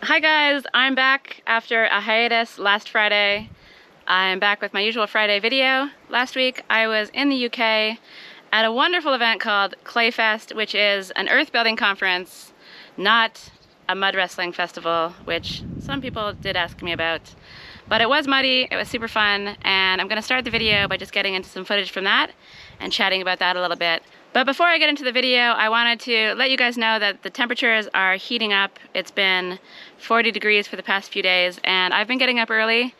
Hi guys, I'm back after a hiatus last Friday. I'm back with my usual Friday video. Last week I was in the UK at a wonderful event called Clayfest, which is an earth building conference, not a mud wrestling festival, which some people did ask me about. But it was muddy, it was super fun, and I'm gonna start the video by just getting into some footage from that and chatting about that a little bit. But before I get into the video, I wanted to let you guys know that the temperatures are heating up. It's been 40 degrees for the past few days, and I've been getting up early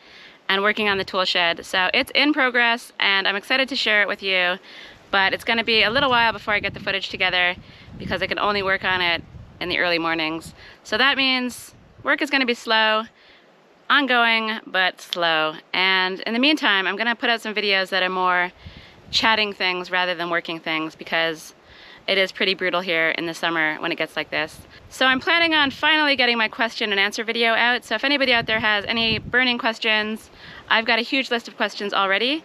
and working on the tool shed. So it's in progress, and I'm excited to share it with you, but it's gonna be a little while before I get the footage together because I can only work on it in the early mornings. So that means work is gonna be slow, ongoing, but slow. And in the meantime, I'm gonna put out some videos that are more chatting things rather than working things because it is pretty brutal here in the summer when it gets like this. So I'm planning on finally getting my question and answer video out. So if anybody out there has any burning questions, I've got a huge list of questions already.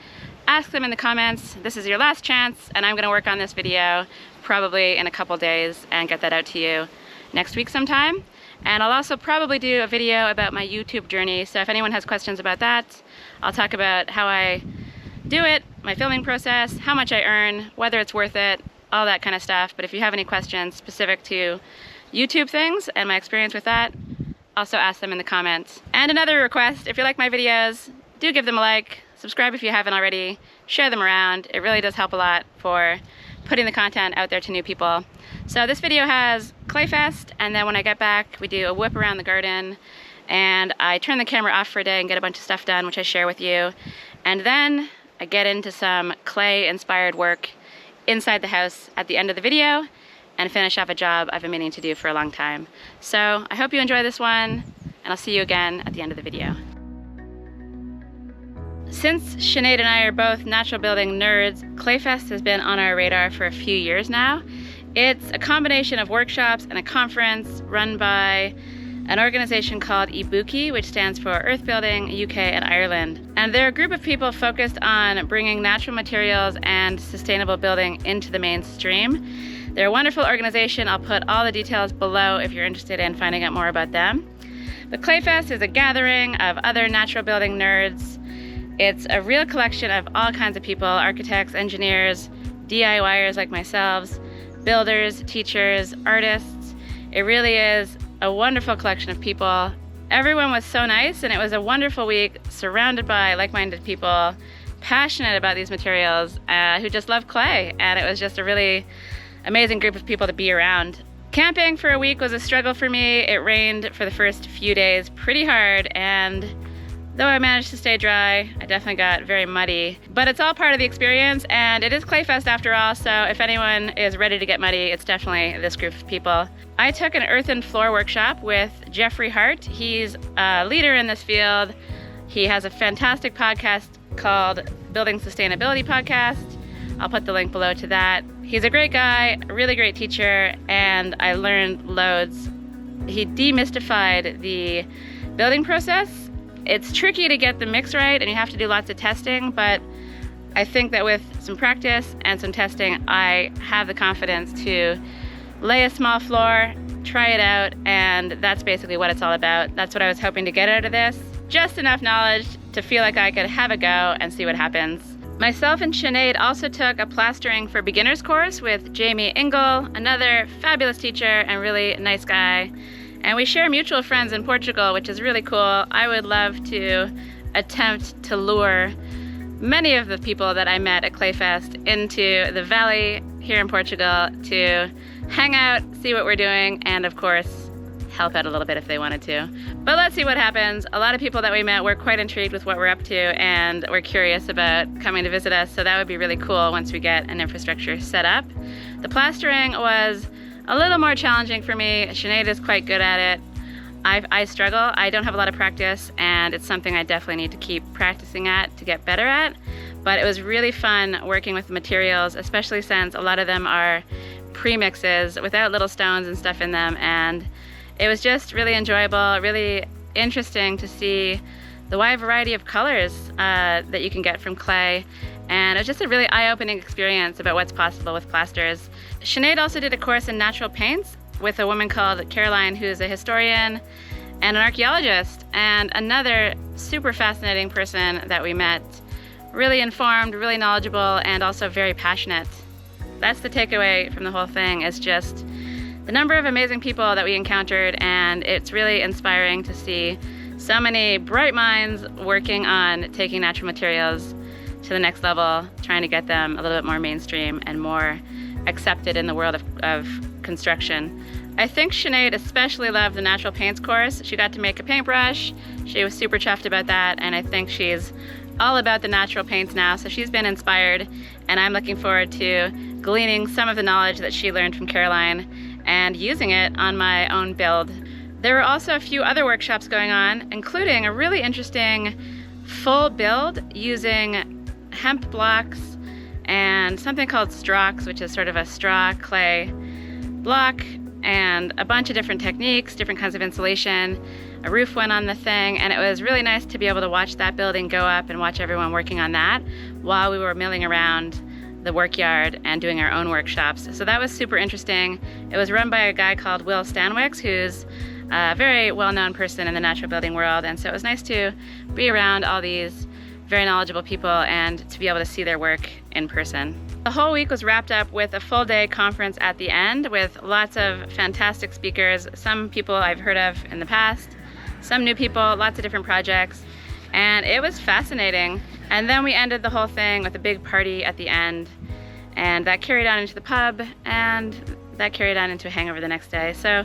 Ask them in the comments. This is your last chance, and I'm gonna work on this video probably in a couple days and get that out to you next week sometime. And I'll also probably do a video about my YouTube journey. So if anyone has questions about that, I'll talk about how I do it, my filming process, how much I earn, whether it's worth it, all that kind of stuff. But if you have any questions specific to YouTube things and my experience with that, also ask them in the comments. And another request, if you like my videos, do give them a like, subscribe if you haven't already, share them around. It really does help a lot for putting the content out there to new people. So this video has Clayfest, and then when I get back, we do a whip around the garden, and I turn the camera off for a day and get a bunch of stuff done, which I share with you. And then I get into some clay-inspired work inside the house at the end of the video and finish off a job I've been meaning to do for a long time. So I hope you enjoy this one, and I'll see you again at the end of the video. Since Sinead and I are both natural building nerds, Clayfest has been on our radar for a few years now. It's a combination of workshops and a conference run by an organization called Ibuki, which stands for Earth Building UK and Ireland. And they're a group of people focused on bringing natural materials and sustainable building into the mainstream. They're a wonderful organization. I'll put all the details below if you're interested in finding out more about them. The Clayfest is a gathering of other natural building nerds. It's a real collection of all kinds of people, architects, engineers, DIYers like myself, builders, teachers, artists. It really is a wonderful collection of people. Everyone was so nice, and it was a wonderful week surrounded by like-minded people passionate about these materials who just love clay, and it was just a really amazing group of people to be around. Camping for a week was a struggle for me. It rained for the first few days pretty hard, and though I managed to stay dry, I definitely got very muddy. But it's all part of the experience, and it is Clayfest after all, so if anyone is ready to get muddy, it's definitely this group of people. I took an earth and floor workshop with Jeffrey Hart. He's a leader in this field. He has a fantastic podcast called Building Sustainability Podcast. I'll put the link below to that. He's a great guy, a really great teacher, and I learned loads. He demystified the building process. It's tricky to get the mix right, and you have to do lots of testing, but I think that with some practice and some testing, I have the confidence to lay a small floor, try it out, and that's basically what it's all about. That's what I was hoping to get out of this. Just enough knowledge to feel like I could have a go and see what happens. Myself and Sinead also took a plastering for beginners course with Jamie Ingle, another fabulous teacher and really nice guy. And we share mutual friends in Portugal, which is really cool. I would love to attempt to lure many of the people that I met at Clayfest into the valley here in Portugal to hang out, see what we're doing, and of course, help out a little bit if they wanted to. But let's see what happens. A lot of people that we met were quite intrigued with what we're up to, and were curious about coming to visit us, so that would be really cool once we get an infrastructure set up. The plastering was a little more challenging for me. Sinead is quite good at it. I struggle. I don't have a lot of practice, and it's something I definitely need to keep practicing at to get better at. But it was really fun working with the materials, especially since a lot of them are premixes without little stones and stuff in them. And it was just really enjoyable, really interesting to see the wide variety of colors that you can get from clay. And it was just a really eye-opening experience about what's possible with plasters. Sinead also did a course in natural paints with a woman called Caroline, who's a historian and an archaeologist, and another super fascinating person that we met. Really informed, really knowledgeable, and also very passionate. That's the takeaway from the whole thing, is just the number of amazing people that we encountered, and it's really inspiring to see so many bright minds working on taking natural materials to the next level, trying to get them a little bit more mainstream and more accepted in the world of construction. I think Sinead especially loved the natural paints course. She got to make a paintbrush. She was super chuffed about that, and I think she's all about the natural paints now, so she's been inspired, and I'm looking forward to gleaning some of the knowledge that she learned from Caroline and using it on my own build. There were also a few other workshops going on, including a really interesting full build using hemp blocks and something called strocks, which is sort of a straw clay block, and a bunch of different techniques, different kinds of insulation. A roof went on the thing, and it was really nice to be able to watch that building go up and watch everyone working on that while we were milling around the workyard and doing our own workshops. So that was super interesting. It was run by a guy called Will Stanwix, who's a very well-known person in the natural building world, and so it was nice to be around all these very knowledgeable people and to be able to see their work in person. The whole week was wrapped up with a full-day conference at the end with lots of fantastic speakers, some people I've heard of in the past, some new people, lots of different projects, and it was fascinating. And then we ended the whole thing with a big party at the end, and that carried on into the pub, and that carried on into a hangover the next day. So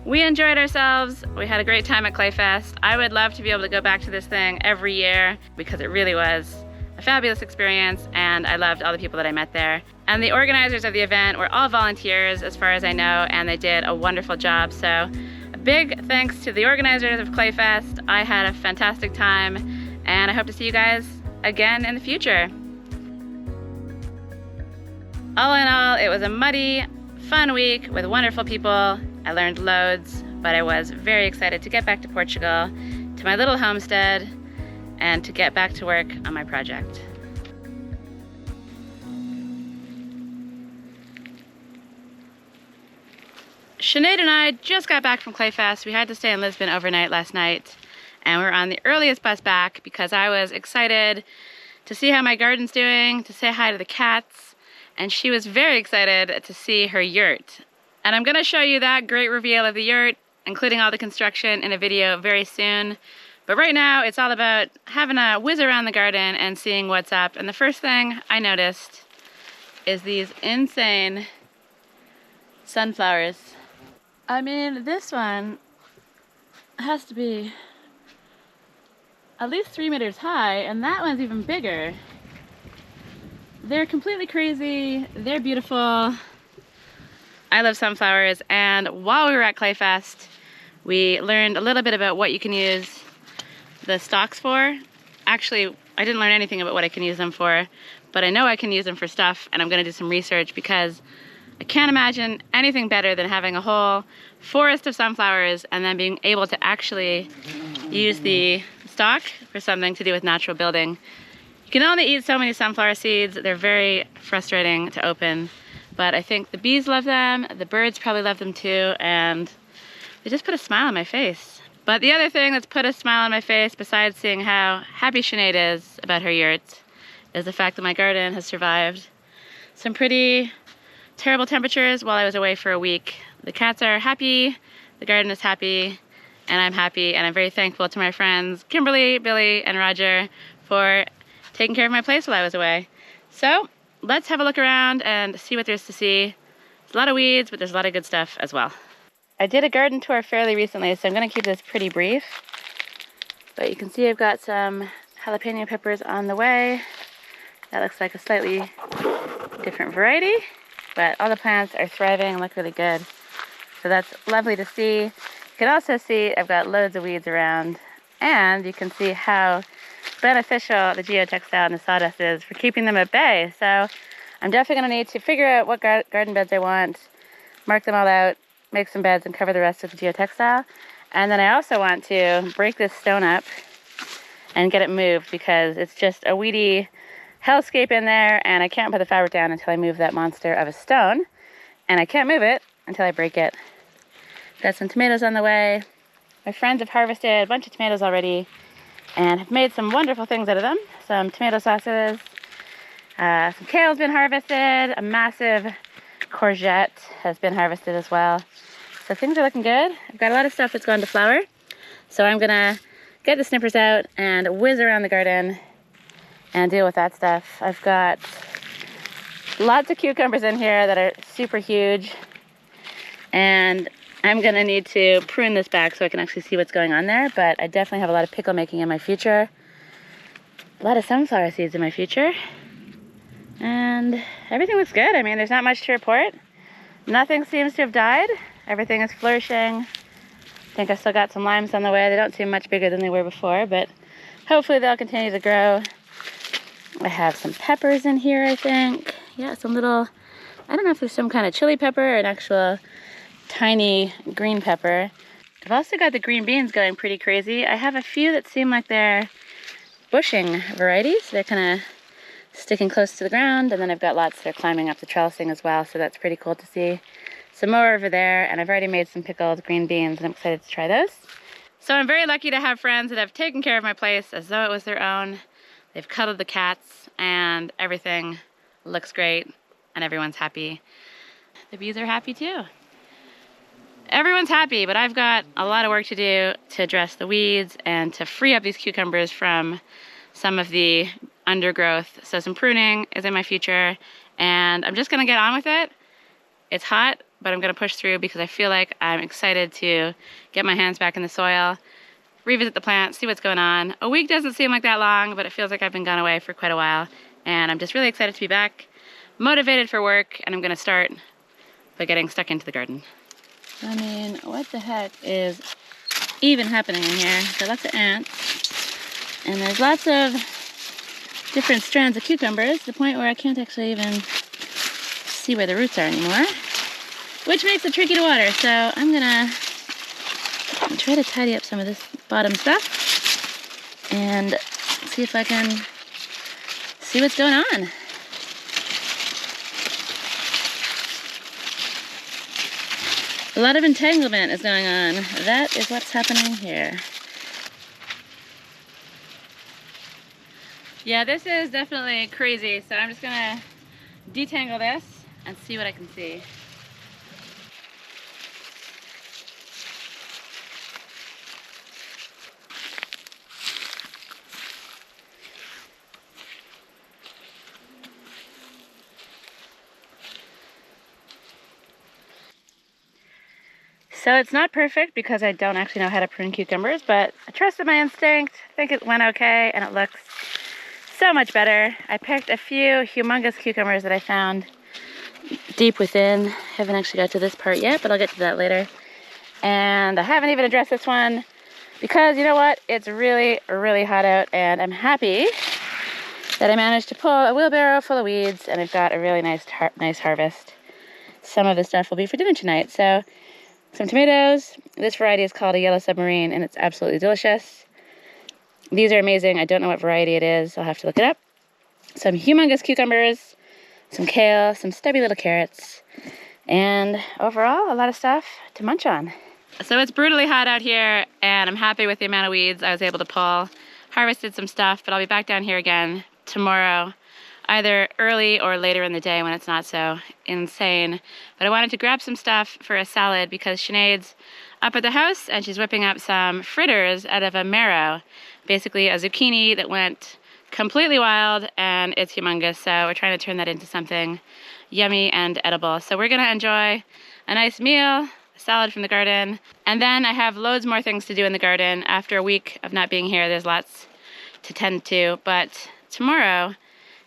we enjoyed ourselves. We had a great time at Clayfest. I would love to be able to go back to this thing every year because it really was a fabulous experience, and I loved all the people that I met there. And the organizers of the event were all volunteers as far as I know, and they did a wonderful job. So a big thanks to the organizers of Clayfest. I had a fantastic time, and I hope to see you guys again in the future. All in all, it was a muddy, fun week with wonderful people. I learned loads, but I was very excited to get back to Portugal, to my little homestead, and to get back to work on my project. Sinead and I just got back from Clayfest. We had to stay in Lisbon overnight last night, and we were on the earliest bus back because I was excited to see how my garden's doing, to say hi to the cats, and she was very excited to see her yurt. And I'm gonna show you that great reveal of the yurt, including all the construction, in a video very soon. But right now, it's all about having a whiz around the garden and seeing what's up. And the first thing I noticed is these insane sunflowers. I mean, this one has to be at least 3 meters high, and that one's even bigger. They're completely crazy. They're beautiful. I love sunflowers, and while we were at Clayfest, we learned a little bit about what you can use the stalks for. Actually, I didn't learn anything about what I can use them for, but I know I can use them for stuff, and I'm gonna do some research because I can't imagine anything better than having a whole forest of sunflowers and then being able to actually use the stalk for something to do with natural building. You can only eat so many sunflower seeds. They're very frustrating to open, but I think the bees love them, the birds probably love them too, and they just put a smile on my face. But the other thing that's put a smile on my face, besides seeing how happy Sinead is about her yurt, is the fact that my garden has survived some pretty terrible temperatures while I was away for a week. The cats are happy, the garden is happy, and I'm happy, and I'm very thankful to my friends Kimberly, Billy, and Roger for taking care of my place while I was away. So let's have a look around and see what there's to see. There's a lot of weeds, but there's a lot of good stuff as well. I did a garden tour fairly recently, so I'm going to keep this pretty brief. But you can see I've got some jalapeno peppers on the way. That looks like a slightly different variety, but all the plants are thriving and look really good. So that's lovely to see. You can also see I've got loads of weeds around, and you can see how beneficial the geotextile and the sawdust is for keeping them at bay. So I'm definitely going to need to figure out what garden beds I want, mark them all out, make some beds, and cover the rest with the geotextile. And then I also want to break this stone up and get it moved because it's just a weedy hellscape in there, and I can't put the fabric down until I move that monster of a stone, and I can't move it until I break it. Got some tomatoes on the way, My friends have harvested a bunch of tomatoes already and have made some wonderful things out of them. Some tomato sauces, some kale's been harvested, a massive courgette has been harvested as well. So things are looking good. I've got a lot of stuff that's gone to flower. So I'm gonna get the snippers out and whiz around the garden and deal with that stuff. I've got lots of cucumbers in here that are super huge, and I'm gonna need to prune this back so I can actually see what's going on there, but I definitely have a lot of pickle making in my future, a lot of sunflower seeds in my future, and everything looks good. I mean, there's not much to report. Nothing seems to have died. Everything is flourishing. I think I've still got some limes on the way. They don't seem much bigger than they were before, but hopefully they'll continue to grow. I have some peppers in here, I think. Yeah, some little, I don't know if there's some kind of chili pepper or an actual tiny green pepper. I've also got the green beans going pretty crazy. I have a few that seem like they're bushing varieties. They're kind of sticking close to the ground, and then I've got lots that are climbing up the trellising as well, so that's pretty cool to see. Some more over there, and I've already made some pickled green beans, and I'm excited to try those. So I'm very lucky to have friends that have taken care of my place as though it was their own. They've cuddled the cats, and everything looks great, and everyone's happy. The bees are happy too. Everyone's happy, but I've got a lot of work to do to address the weeds and to free up these cucumbers from some of the undergrowth. So some pruning is in my future, and I'm just gonna get on with it. It's hot, but I'm gonna push through because I feel like I'm excited to get my hands back in the soil, revisit the plant, see what's going on. A week doesn't seem like that long, but it feels like I've been gone away for quite a while, and I'm just really excited to be back, motivated for work, and I'm gonna start by getting stuck into the garden. I mean, what the heck is even happening in here? Got lots of ants, and there's lots of different strands of cucumbers, to the point where I can't actually even see where the roots are anymore, which makes it tricky to water. So I'm gonna try to tidy up some of this bottom stuff and see if I can see what's going on. A lot of entanglement is going on. That is what's happening here. Yeah, this is definitely crazy, so I'm just gonna detangle this and see what I can see. So it's not perfect because I don't actually know how to prune cucumbers, but I trusted my instinct. I think it went okay, and it looks so much better. I picked a few humongous cucumbers that I found deep within. Haven't actually got to this part yet, but I'll get to that later. And I haven't even addressed this one because, you know what? It's really, really hot out, and I'm happy that I managed to pull a wheelbarrow full of weeds, and I've got a really nice harvest. Some of the stuff will be for dinner tonight. So some tomatoes. This variety is called a yellow submarine, and it's absolutely delicious. These are amazing. I don't know what variety it is. I'll have to look it up. Some humongous cucumbers, some kale, some stubby little carrots, and overall, a lot of stuff to munch on. So it's brutally hot out here, and I'm happy with the amount of weeds I was able to pull. Harvested some stuff, but I'll be back down here again tomorrow, either early or later in the day when it's not so insane. But I wanted to grab some stuff for a salad because Sinead's up at the house and she's whipping up some fritters out of a marrow, basically a zucchini that went completely wild, and it's humongous. So we're trying to turn that into something yummy and edible. So we're gonna enjoy a nice meal, a salad from the garden, and then I have loads more things to do in the garden. After a week of not being here, there's lots to tend to, but tomorrow,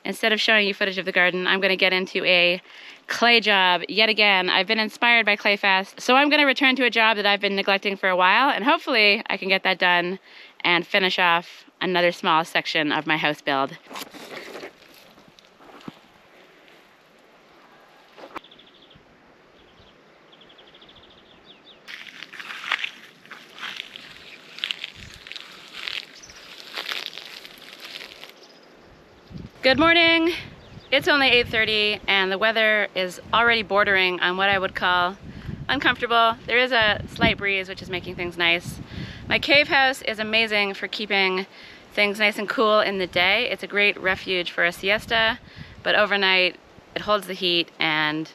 instead of showing you footage of the garden, I'm gonna get into a clay job yet again. I've been inspired by Clayfest, so I'm gonna return to a job that I've been neglecting for a while, and hopefully I can get that done and finish off another small section of my house build. Good morning. It's only 8:30 and the weather is already bordering on what I would call uncomfortable. There is a slight breeze, which is making things nice. My cave house is amazing for keeping things nice and cool in the day. It's a great refuge for a siesta, but overnight it holds the heat and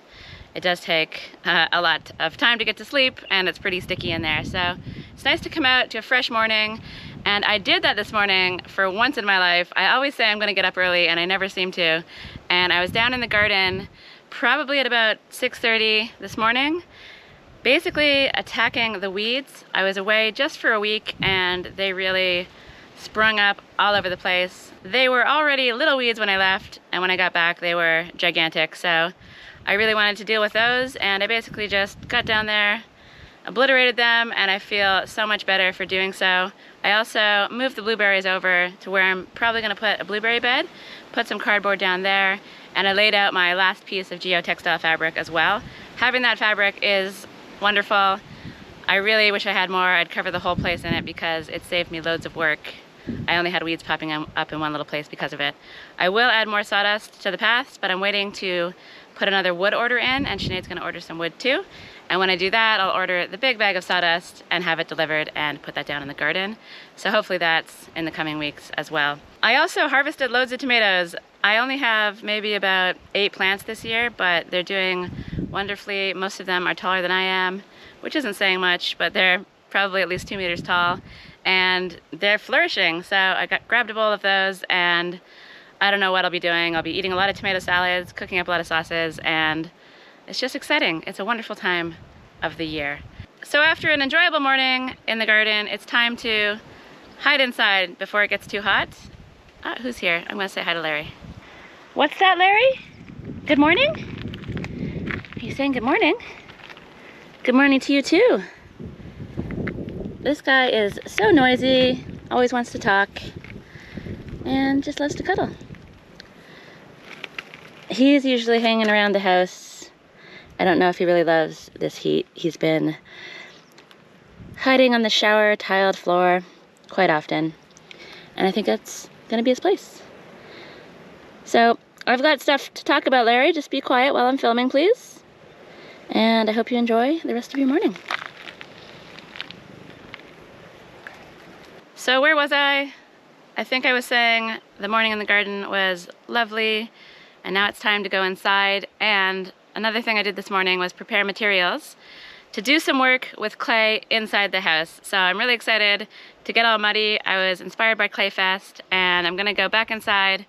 it does take a lot of time to get to sleep, and it's pretty sticky in there. So it's nice to come out to a fresh morning, and I did that this morning for once in my life. I always say I'm gonna get up early and I never seem to. And I was down in the garden probably at about 6:30 this morning, basically attacking the weeds. I was away just for a week and they really sprung up all over the place. They were already little weeds when I left, and when I got back they were gigantic. So I really wanted to deal with those, and I basically just got down there, obliterated them, and I feel so much better for doing so. I also moved the blueberries over to where I'm probably gonna put a blueberry bed, put some cardboard down there, and I laid out my last piece of geotextile fabric as well. Having that fabric is wonderful. I really wish I had more. I'd cover the whole place in it because it saved me loads of work. I only had weeds popping up in one little place because of it. I will add more sawdust to the paths, but I'm waiting to put another wood order in, and Sinead's gonna order some wood too. And when I do that, I'll order the big bag of sawdust and have it delivered and put that down in the garden. So hopefully that's in the coming weeks as well. I also harvested loads of tomatoes. I only have maybe about 8 plants this year, but they're doing wonderfully. Most of them are taller than I am, which isn't saying much, but they're probably at least 2 meters tall, and they're flourishing. So I grabbed a bowl of those, and I don't know what I'll be doing. I'll be eating a lot of tomato salads, cooking up a lot of sauces, and it's just exciting. It's a wonderful time of the year. So after an enjoyable morning in the garden, it's time to hide inside before it gets too hot. Who's here? I'm gonna say hi to Larry. What's that, Larry? Good morning? He's saying good morning. Good morning to you too. This guy is so noisy, always wants to talk, and just loves to cuddle. He's usually hanging around the house. I don't know if he really loves this heat. He's been hiding on the shower tiled floor quite often, and I think that's gonna be his place. So I've got stuff to talk about, Larry. Just be quiet while I'm filming, please. And I hope you enjoy the rest of your morning. So where was I? I think I was saying the morning in the garden was lovely, and now it's time to go inside. And another thing I did this morning was prepare materials to do some work with clay inside the house. So I'm really excited to get all muddy. I was inspired by Clayfest, and I'm gonna go back inside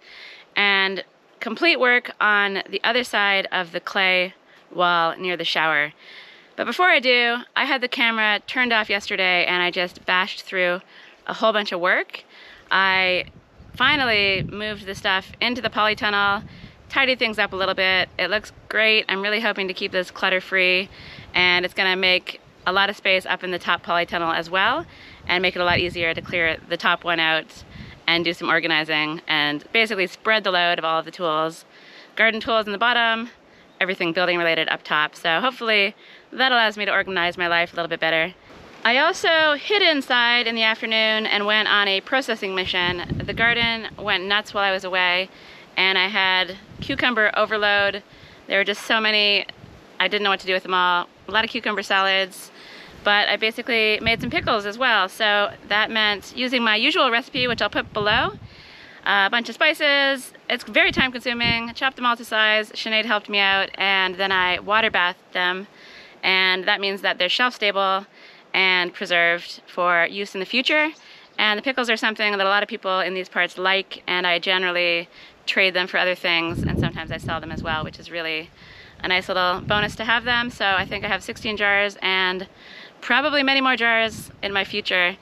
and complete work on the other side of the clay wall near the shower. But before I do, I had the camera turned off yesterday and I just bashed through a whole bunch of work. I finally moved the stuff into the polytunnel, tidied things up a little bit. It looks great. I'm really hoping to keep this clutter-free, and it's gonna make a lot of space up in the top polytunnel as well, and make it a lot easier to clear the top one out and do some organizing and basically spread the load of all of the tools. Garden tools in the bottom, everything building related up top. So hopefully that allows me to organize my life a little bit better. I also hid inside in the afternoon and went on a processing mission. The garden went nuts while I was away, and I had cucumber overload. There were just so many, I didn't know what to do with them all. A lot of cucumber salads, but I basically made some pickles as well. So that meant using my usual recipe, which I'll put below. A bunch of spices. It's very time consuming. Chopped them all to size. Sinead helped me out, and then I water bathed them. And that means that they're shelf stable and preserved for use in the future. And the pickles are something that a lot of people in these parts like, and I generally trade them for other things, and sometimes I sell them as well, which is really a nice little bonus to have them. So I think I have 16 jars and probably many more jars in my future.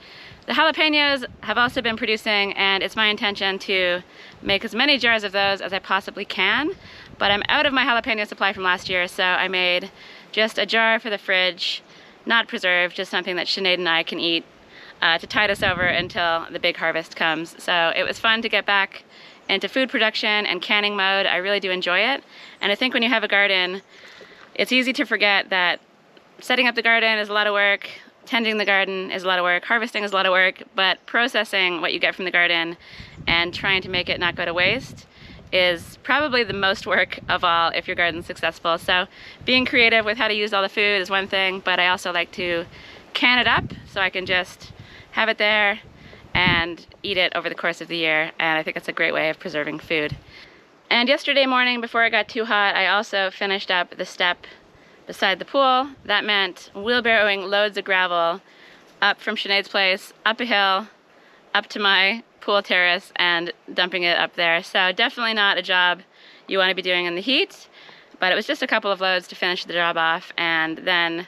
The jalapenos have also been producing, and it's my intention to make as many jars of those as I possibly can, but I'm out of my jalapeno supply from last year, so I made just a jar for the fridge, not preserved, just something that Sinead and I can eat to tide us over until the big harvest comes. So it was fun to get back into food production and canning mode. I really do enjoy it, and I think when you have a garden, it's easy to forget that setting up the garden is a lot of work, tending the garden is a lot of work, harvesting is a lot of work, but processing what you get from the garden and trying to make it not go to waste is probably the most work of all if your garden's successful. So being creative with how to use all the food is one thing, but I also like to can it up so I can just have it there and eat it over the course of the year, and I think it's a great way of preserving food. And yesterday morning, before it got too hot, I also finished up the step beside the pool. That meant wheelbarrowing loads of gravel up from Sinead's place, up a hill, up to my pool terrace, and dumping it up there. So definitely not a job you want to be doing in the heat, but it was just a couple of loads to finish the job off, and then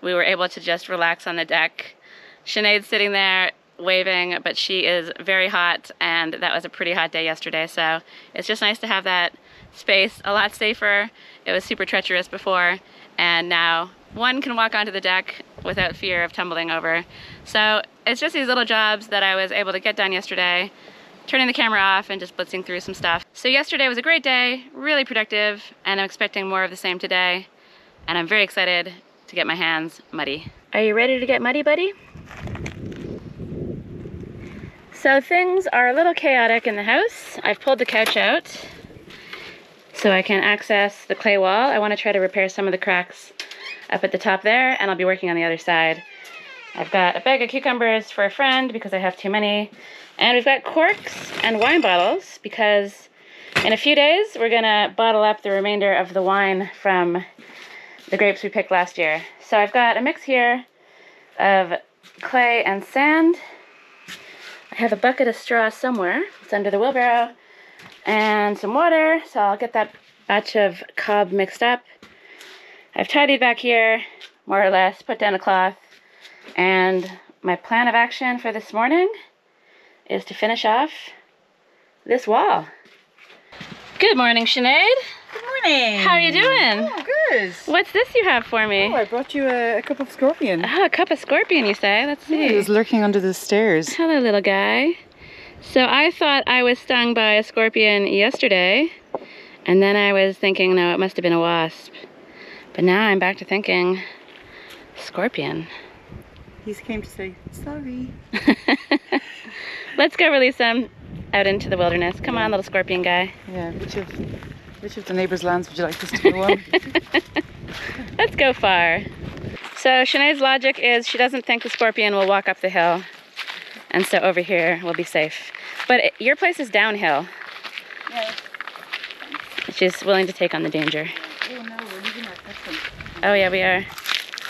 we were able to just relax on the deck. Sinead's sitting there waving, but she is very hot, and that was a pretty hot day yesterday, so it's just nice to have that space, a lot safer. It was super treacherous before, and now one can walk onto the deck without fear of tumbling over. So it's just these little jobs that I was able to get done yesterday, turning the camera off and just blitzing through some stuff. So yesterday was a great day, really productive, and I'm expecting more of the same today, and I'm very excited to get my hands muddy. Are you ready to get muddy, buddy? So things are a little chaotic in the house. I've pulled the couch out so I can access the clay wall. I want to try to repair some of the cracks up at the top there, and I'll be working on the other side. I've got a bag of cucumbers for a friend because I have too many, and we've got corks and wine bottles because in a few days we're gonna bottle up the remainder of the wine from the grapes we picked last year. So I've got a mix here of clay and sand. I have a bucket of straw somewhere. It's under the wheelbarrow, and some water, so I'll get that batch of cob mixed up. I've tidied back here, more or less, put down a cloth, and my plan of action for this morning is to finish off this wall. Good morning, Sinead. Good morning. How are you doing? Oh, good. What's this you have for me? Oh, I brought you a cup of scorpion. Oh, a cup of scorpion, you say? Let's see. Yeah, he was lurking under the stairs. Hello, little guy. So I thought I was stung by a scorpion yesterday, and then I was thinking, no, it must have been a wasp. But now I'm back to thinking, scorpion. He came to say, sorry. Let's go release him out into the wilderness. Come on, little scorpion guy. Yeah, which of the neighbours' lands would you like us to go on? Let's go far. So Sinead's logic is she doesn't think the scorpion will walk up the hill, and so over here we'll be safe. But your place is downhill. Yeah. She's willing to take on the danger. Oh no, we're leaving our cousin. Oh yeah, we are.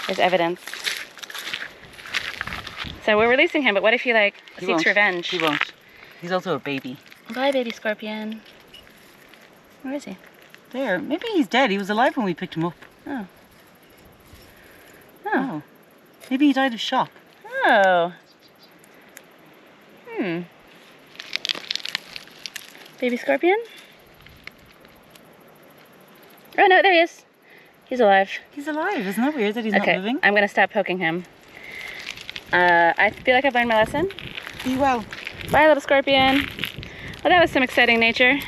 There's evidence. So we're releasing him, but what if he seeks revenge? He won't. He's also a baby. Bye, baby scorpion. Where is he? There. Maybe he's dead. He was alive when we picked him up. Oh. Oh. Maybe he died of shock. Oh. Baby scorpion? Oh no, there he is. He's alive. He's alive. Isn't that weird that he's not moving? I'm gonna stop poking him. I feel like I've learned my lesson. Be well. Bye, little scorpion. Well, that was some exciting nature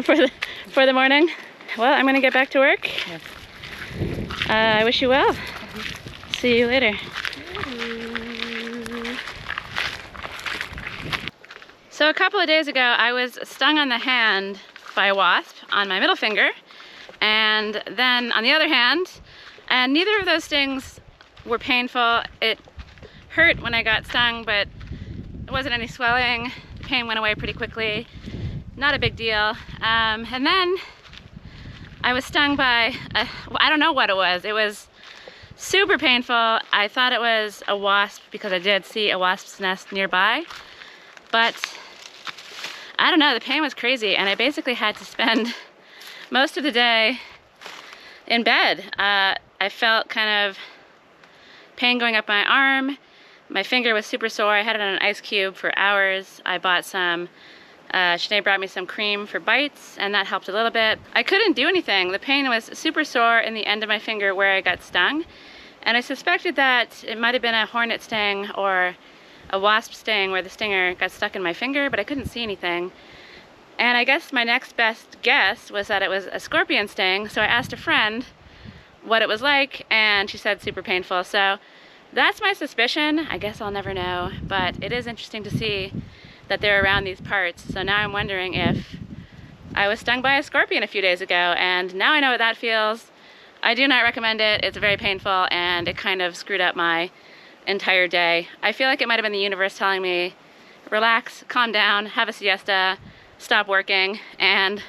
for the morning. Well, I'm gonna get back to work. Yes. I wish you well. See you later. So a couple of days ago, I was stung on the hand by a wasp on my middle finger, and then on the other hand, and neither of those stings were painful. It hurt when I got stung, but it wasn't any swelling. The pain went away pretty quickly. Not a big deal. And then I was stung by, I don't know what it was. It was super painful. I thought it was a wasp because I did see a wasp's nest nearby, but I don't know, the pain was crazy, and I basically had to spend most of the day in bed. I felt kind of pain going up my arm. My finger was super sore. I had it on an ice cube for hours. I bought some, Sinead brought me some cream for bites, and that helped a little bit. I couldn't do anything. The pain was super sore in the end of my finger where I got stung, and I suspected that it might have been a hornet sting or a wasp sting where the stinger got stuck in my finger, but I couldn't see anything. And I guess my next best guess was that it was a scorpion sting, so I asked a friend what it was like, and she said super painful. So that's my suspicion. I guess I'll never know, but it is interesting to see that they're around these parts. So now I'm wondering if I was stung by a scorpion a few days ago, and now I know what that feels. I do not recommend it. It's very painful, and it kind of screwed up my entire day. I feel like it might have been the universe telling me, relax, calm down, have a siesta, stop working, and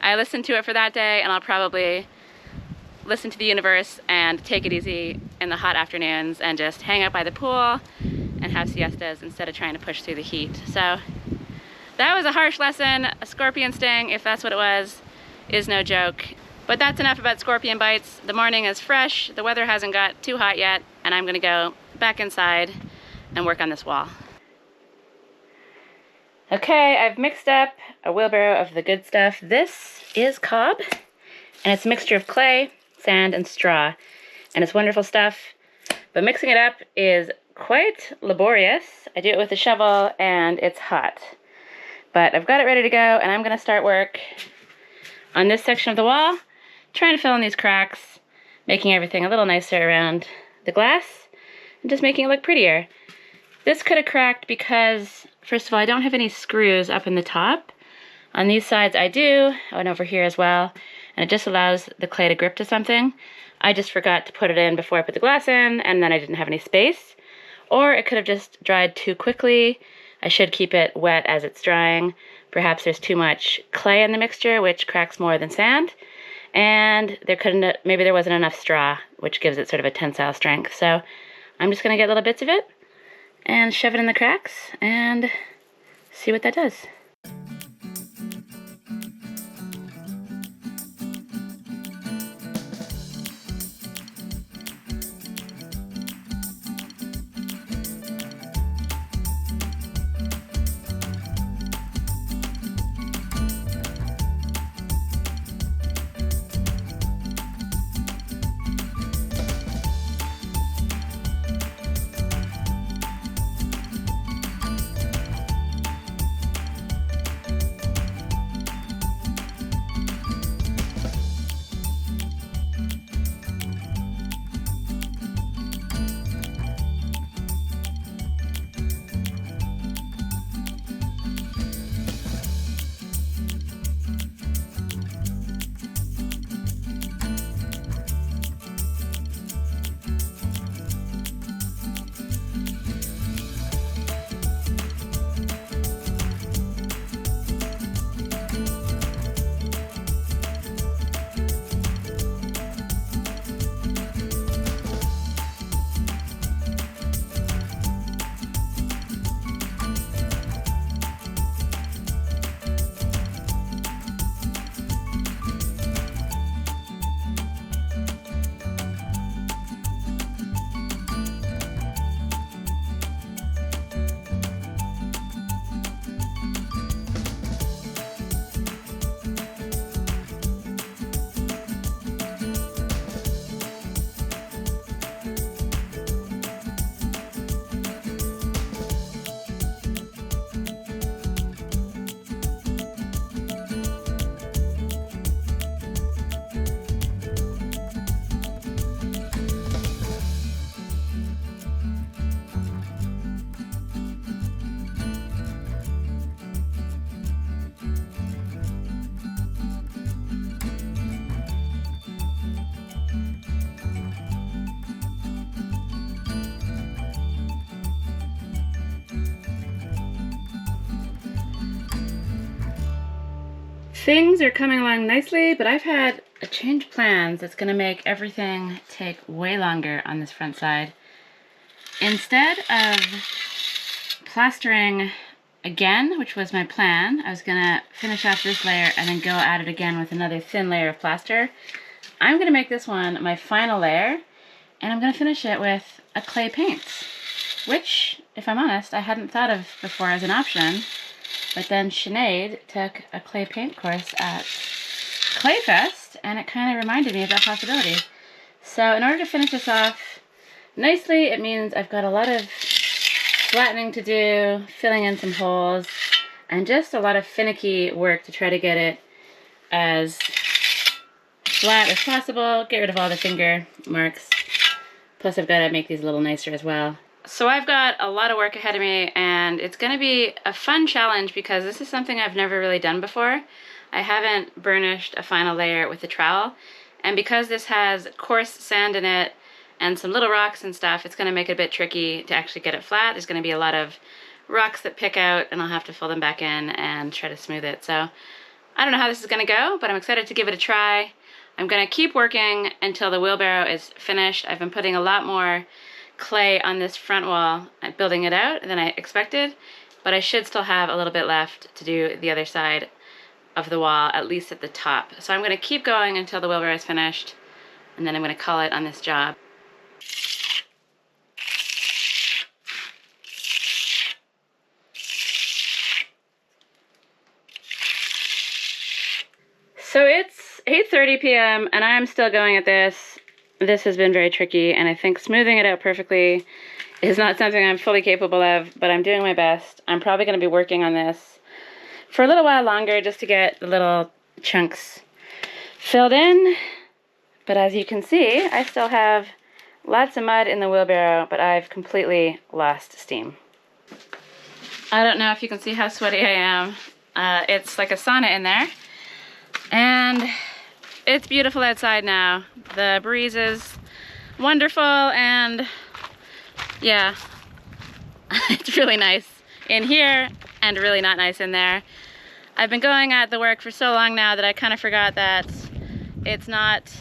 I listened to it for that day, and I'll probably listen to the universe and take it easy in the hot afternoons and just hang out by the pool and have siestas instead of trying to push through the heat. So that was a harsh lesson. A scorpion sting, if that's what it was, is no joke. But that's enough about scorpion bites. The morning is fresh, the weather hasn't got too hot yet, and I'm gonna go back inside and work on this wall. Okay, I've mixed up a wheelbarrow of the good stuff. This is cob, and it's a mixture of clay, sand, and straw, and it's wonderful stuff. But mixing it up is quite laborious. I do it with a shovel, and it's hot. But I've got it ready to go, and I'm gonna start work on this section of the wall, trying to fill in these cracks, making everything a little nicer around the glass, and just making it look prettier. This could have cracked because, first of all, I don't have any screws up in the top. On these sides I do, and over here as well, and it just allows the clay to grip to something. I just forgot to put it in before I put the glass in, and then I didn't have any space. Or it could have just dried too quickly. I should keep it wet as it's drying. Perhaps there's too much clay in the mixture, which cracks more than sand. And maybe there wasn't enough straw, which gives it sort of a tensile strength. So I'm just gonna get little bits of it and shove it in the cracks and see what that does. Things are coming along nicely, but I've had a change of plans that's going to make everything take way longer on this front side. Instead of plastering again, which was my plan, I was going to finish off this layer and then go at it again with another thin layer of plaster. I'm going to make this one my final layer, and I'm going to finish it with a clay paint, which, if I'm honest, I hadn't thought of before as an option. But then Sinead took a clay paint course at Clayfest, and it kind of reminded me of that possibility. So in order to finish this off nicely, it means I've got a lot of flattening to do, filling in some holes, and just a lot of finicky work to try to get it as flat as possible, get rid of all the finger marks. Plus I've got to make these a little nicer as well. So I've got a lot of work ahead of me, and it's going to be a fun challenge because this is something I've never really done before. I haven't burnished a final layer with the trowel, and because this has coarse sand in it and some little rocks and stuff, it's going to make it a bit tricky to actually get it flat. There's going to be a lot of rocks that pick out, and I'll have to fill them back in and try to smooth it. So I don't know how this is going to go, but I'm excited to give it a try. I'm going to keep working until the wheelbarrow is finished. I've been putting a lot more clay on this front wall, building it out than I expected, but I should still have a little bit left to do the other side of the wall, at least at the top. So I'm going to keep going until the wheelbarrow is finished, and then I'm going to call it on this job. So it's 8:30 p.m. and I'm still going at this. This has been very tricky, and I think smoothing it out perfectly is not something I'm fully capable of, but I'm doing my best. I'm probably going to be working on this for a little while longer just to get the little chunks filled in. But as you can see, I still have lots of mud in the wheelbarrow, but I've completely lost steam. I don't know if you can see how sweaty I am. It's like a sauna in there. And it's beautiful outside now. The breeze is wonderful, and yeah, it's really nice in here and really not nice in there. I've been going at the work for so long now that I kind of forgot that it's not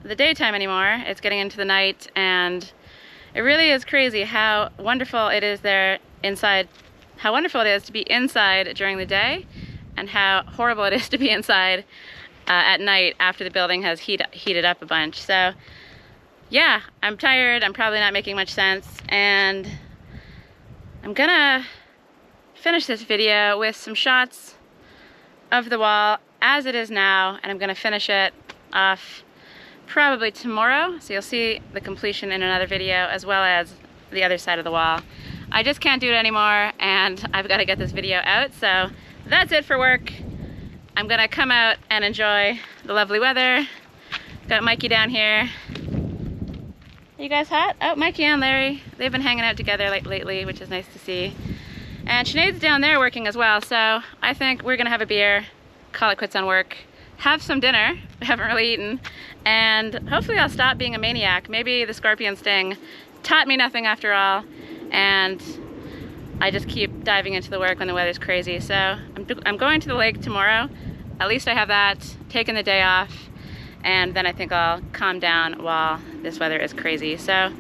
the daytime anymore. It's getting into the night, and it really is crazy how wonderful it is there inside, how wonderful it is to be inside during the day, and how horrible it is to be inside at night after the building has heated up a bunch. So yeah, I'm tired, I'm probably not making much sense, and I'm gonna finish this video with some shots of the wall as it is now, and I'm gonna finish it off probably tomorrow, so you'll see the completion in another video, as well as the other side of the wall. I just can't do it anymore, and I've got to get this video out, so that's it for work. I'm gonna come out and enjoy the lovely weather. Got Mikey down here. You guys hot? Oh, Mikey and Larry, they've been hanging out together lately, which is nice to see. And Sinead's down there working as well, so I think we're gonna have a beer, call it quits on work, have some dinner, we haven't really eaten, and hopefully I'll stop being a maniac. Maybe the scorpion sting taught me nothing after all, and I just keep diving into the work when the weather's crazy. So I'm going to the lake tomorrow. At least I have that, taking the day off, and then I think I'll calm down while this weather is crazy. So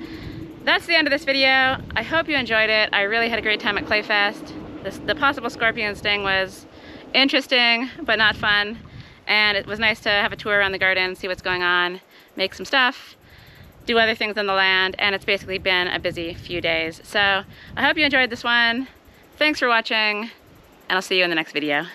that's the end of this video. I hope you enjoyed it. I really had a great time at Clayfest. The possible scorpion sting was interesting, but not fun. And it was nice to have a tour around the garden, see what's going on, make some stuff, do other things on the land, and it's basically been a busy few days. So I hope you enjoyed this one. Thanks for watching, and I'll see you in the next video.